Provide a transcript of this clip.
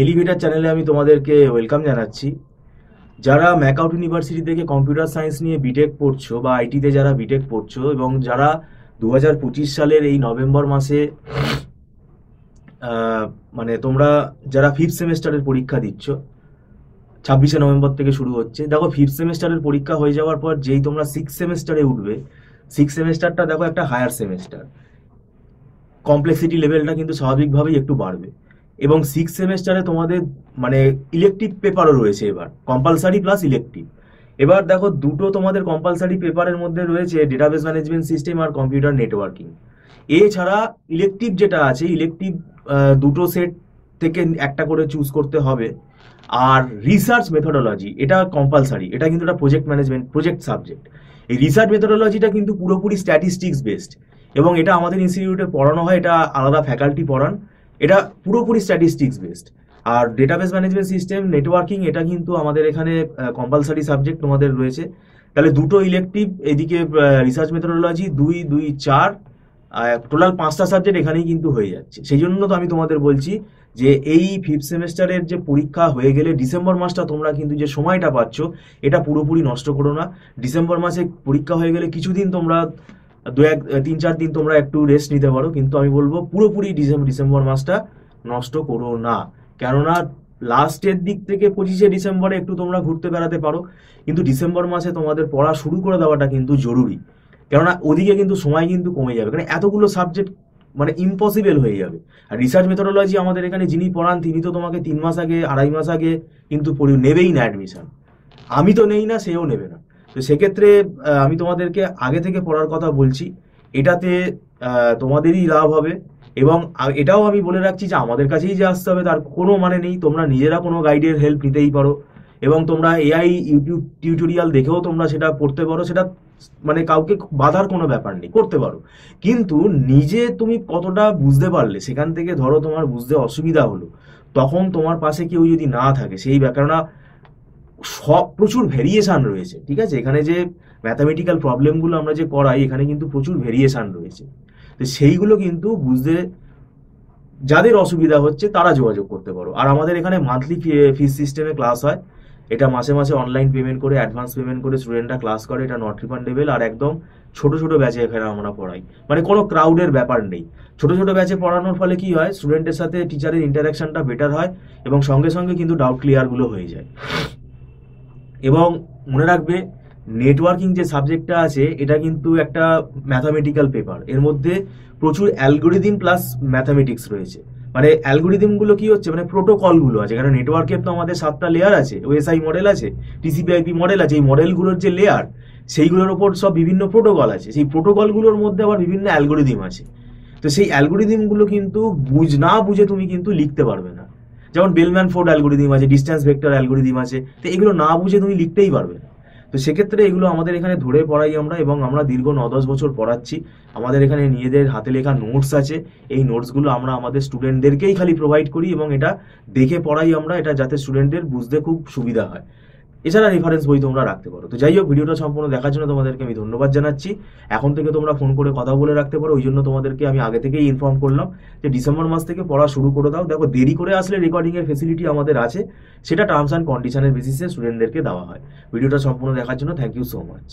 Elevator চ্যানেলে আমি তোমাদেরকে ওয়েলকাম জানাচ্ছি। যারা ম্যাকআউট ইউনিভার্সিটি থেকে কম্পিউটার সায়েন্স নিয়ে বিটেক পড়ছো বা আইটিতে যারা বিটেক পড়ছো এবং যারা 2025 সালের এই নভেম্বর মাসে মানে তোমরা যারা ফিফথ সেমেস্টারের পরীক্ষা দিচ্ছ, 26শে নভেম্বর থেকে শুরু হচ্ছে। দেখো, ফিফথ সেমেস্টারের পরীক্ষা হয়ে যাওয়ার পর যেই তোমরা সিক্স সেমেস্টারে উঠবে, সিক্স সেমেস্টারটা দেখো একটা হায়ার সেমেস্টার, কমপ্লেক্সিটি লেভেলটা কিন্তু স্বাভাবিকভাবেই একটু বাড়বে। এবং সিক্স সেমেস্টারে তোমাদের মানে ইলেকটিভ পেপারও রয়েছে, এবার কম্পালসারি প্লাস ইলেকটিভ। এবার দেখো, দুটো তোমাদের কম্পালসারি পেপারের মধ্যে রয়েছে ডেটাবেস ম্যানেজমেন্ট সিস্টেম আর কম্পিউটার নেটওয়ার্কিং। এছাড়া ইলেকটিভ যেটা আছে, ইলেকটিভ দুটো সেট থেকে একটা করে চুজ করতে হবে। আর রিসার্চ মেথোডোলজি এটা কম্পালসারি, এটা কিন্তু একটা প্রজেক্ট ম্যানেজমেন্ট প্রজেক্ট সাবজেক্ট। এই রিসার্চ মেথোডোলজিটা কিন্তু পুরোপুরি স্ট্যাটিস্টিক্স বেসড, এবং এটা আমাদের ইনস্টিটিউটে পড়ানো হয়, এটা আলাদা ফ্যাকাল্টি পড়ান, এটা পুরোপুরি স্ট্যাটিস্টিক্স বেসড। আর ডেটাবেস ম্যানেজমেন্ট সিস্টেম নেটওয়ার্কিং এটা কিন্তু আমাদের এখানে কম্পালসারি সাবজেক্ট তোমাদের রয়েছে। তাহলে দুটো ইলেকটিভ, এদিকে রিসার্চ মেথোডোলজি, 2 2 4, টোটাল 5টা সাবজেক্ট এখানেই কিন্তু হয়ে যাচ্ছে। সেই জন্য তো আমি তোমাদের বলছি যে এই ফিফথ সেমেস্টারের যে পরীক্ষা হয়ে গেলে ডিসেম্বর মাসটা তোমরা কিন্তু যে সময়টা পাচ্ছ এটা পুরোপুরি নষ্ট করো না। ডিসেম্বর মাসে পরীক্ষা হয়ে গেলে কিছুদিন তোমরা 3-4 দিন তোমরা একটু রেস্ট নিতে পারো, কিন্তু আমি বলবো পুরোপুরি ডিসেম্বর মাসটা নষ্ট করো না। কেননা লাস্টের দিক থেকে 25শে ডিসেম্বরে একটু তোমরা ঘুরতে বেড়াতে পারো, কিন্তু ডিসেম্বর মাসে তোমাদের পড়া শুরু করে দেওয়াটা কিন্তু জরুরি। কেননা ওদিকে কিন্তু সময় কিন্তু কমে যাবে, কারণ এতগুলো সাবজেক্ট মানে ইম্পসিবল হয়ে যাবে। আর রিসার্চ মেথোডোলজি আমাদের এখানে যিনি পড়ান তিনি তো তোমাকে 3 মাস আগে 2.5 মাস আগে কিন্তু নেবেই না অ্যাডমিশন। আমি তো নেই না, সেও নেবে না। তো সেক্ষেত্রে আমি তোমাদেরকে আগে থেকে পড়ার কথা বলছি, এটাতে তোমাদেরই লাভ হবে। এবং এটাও আমি বলে রাখছি যে আমাদের কাছেই যে আসতে হবে তার কোনো মানে নেই, তোমরা নিজেরা কোনো গাইডের হেল্প নিতেই পারো, এবং তোমরা এআই ইউটিউব টিউটোরিয়াল দেখেও তোমরা সেটা পড়তে পারো। সেটা মানে কাউকে বাধার কোনো ব্যাপার নেই, করতে পারো। কিন্তু নিজে তুমি কতটা বুঝতে পারলে, সেখান থেকে ধরো তোমার বুঝতে অসুবিধা হলো, তখন তোমার পাশে কেউ যদি না থাকে সেই ব্যাপারটা, সব প্রচুর ভেরিয়েশন রয়েছে, ঠিক আছে? এখানে যে ম্যাথামেটিক্যাল প্রবলেমগুলো আমরা যে করাই, এখানে কিন্তু প্রচুর ভেরিয়েশন রয়েছে। তো সেইগুলো কিন্তু বুঝতে যাদের অসুবিধা হচ্ছে তারা যোগাযোগ করতে পারো। আর আমাদের এখানে মান্থলি ফিস সিস্টেমে ক্লাস হয়, এটা মাসে মাসে অনলাইন পেমেন্ট করে, অ্যাডভান্স পেমেন্ট করে স্টুডেন্টরা ক্লাস করে, এটা নট রিফান্ডেবল। আর একদম ছোট ছোট ব্যাচে এখানে আমরা পড়াই, মানে কোনো ক্রাউডের ব্যাপার নেই। ছোট ছোট ব্যাচে পড়ানোর ফলে কি হয়, স্টুডেন্টের সাথে টিচারের ইন্টারাকশনটা বেটার হয়, এবং সঙ্গে সঙ্গে কিন্তু ডাউট ক্লিয়ারগুলো হয়ে যায়। এবং মনে রাখবে, নেটওয়ার্কিং যে সাবজেক্টটা আছে এটা কিন্তু একটা ম্যাথামেটিক্যাল পেপার, এর মধ্যে প্রচুর অ্যালগোরিদম প্লাস ম্যাথামেটিক্স রয়েছে। মানে অ্যালগোরিদমগুলো কি হচ্ছে, মানে প্রোটোকলগুলো আছে। এখানে নেটওয়ার্কের তো আমাদের 7টা লেয়ার আছে, ওএসআই মডেল আছে, টিসিপি/আইপি মডেল আছে। এই মডেলগুলোর যে লেয়ার, সেইগুলোর ওপর সব বিভিন্ন প্রোটোকল আছে, সেই প্রোটোকলগুলোর মধ্যে আবার বিভিন্ন অ্যালগোরিদম আছে। তো সেই অ্যালগোরিদমগুলো কিন্তু না বুঝে তুমি কিন্তু লিখতে পারবে না। যেমন বেলম্যান ফোর্ড অ্যালগোরিদম আছে, ডিস্টেন্স ভেক্টর অ্যালগোরিদম আছে, তো এগুলো না বুঝে তুমি লিখতেই পারবে না। তো সেক্ষেত্রে এগুলো আমাদের এখানে ধরে পড়াই আমরা, এবং আমরা দীর্ঘ 9-10 বছর পড়াচ্ছি। আমাদের এখানে নিজেদের হাতে লেখা নোটস আছে, এই নোটসগুলো আমরা আমাদের স্টুডেন্টদেরকেই খালি প্রোভাইড করি, এবং এটা দেখে পড়াই আমরা, এটা যাতে স্টুডেন্টদের বুঝতে খুব সুবিধা হয়। এছাড়া রেফারেন্স বই তোমরা রাখতে পারো। তো যাই হোক, ভিডিওটা সম্পূর্ণ দেখার জন্য তোমাদেরকে আমি ধন্যবাদ জানাচ্ছি। এখন থেকে তোমরা ফোন করে কথা বলে রাখতে পারো, ওই জন্য তোমাদেরকে আমি আগে থেকেই ইনফর্ম করলাম যে ডিসেম্বর মাস থেকে পড়া শুরু করে দাও। দেখো, দেরি করে আসলে রেকর্ডিংয়ের ফেসিলিটি আমাদের আছে, সেটা টার্মস অ্যান্ড কন্ডিশনের বেসিসে স্টুডেন্টদেরকে দেওয়া হয়। ভিডিওটা সম্পূর্ণ দেখার জন্য থ্যাংক ইউ সো মাচ।